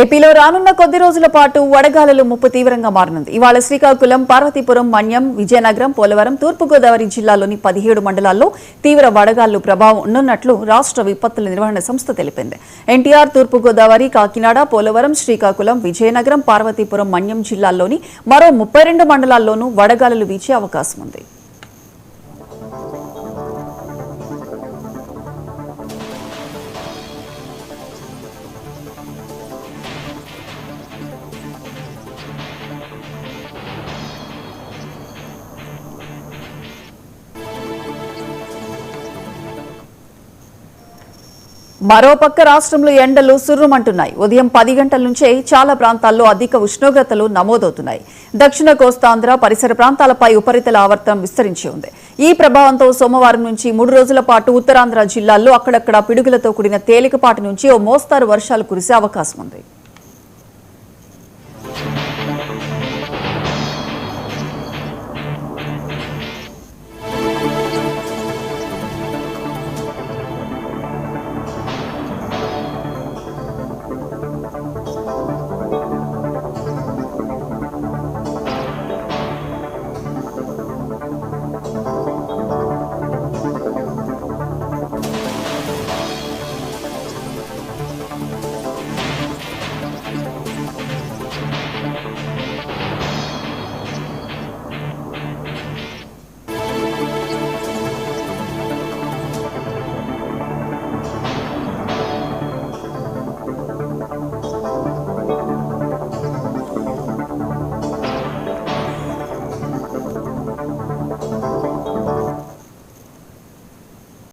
ఏపీలో రానున్న కొద్ది రోజుల పాటు వడగాలుల ముప్పు తీవ్రంగా మారనుంది. ఇవాళ శ్రీకాకుళం, పార్వతీపురం, మన్యం, విజయనగరం, పోలవరం, తూర్పుగోదావరి జిల్లాలోని 17 మండలాల్లో తీవ్ర వడగాలుల ప్రభావం ఉండనున్నట్లు రాష్ట్ర విపత్తుల నిర్వహణ సంస్థ తెలిపింది. ఎన్టీఆర్, తూర్పుగోదావరి, కాకినాడ, పోలవరం, శ్రీకాకుళం, విజయనగరం, పార్వతీపురం, మన్యం జిల్లాల్లోని మరో 32 మండలాల్లోనూ వడగాలులు వీచే అవకాశం ఉంది. మరోపక్క రాష్ట్రంలో ఎండలు సుర్రుమంటున్నాయి. ఉదయం 10 గంటల నుంచే చాలా ప్రాంతాల్లో అధిక ఉష్ణోగ్రతలు నమోదవుతున్నాయి. దక్షిణ కోస్తాంధ్ర పరిసర ప్రాంతాలపై ఉపరితల ఆవర్తనం విస్తరించి ఉంది. ఈ ప్రభావంతో సోమవారం నుంచి 3 రోజుల పాటు ఉత్తరాంధ్ర జిల్లాల్లో అక్కడక్కడ పిడుగులతో కూడిన తేలికపాటి నుంచి ఓ మోస్తారు వర్షాలు కురిసే అవకాశం ఉంది.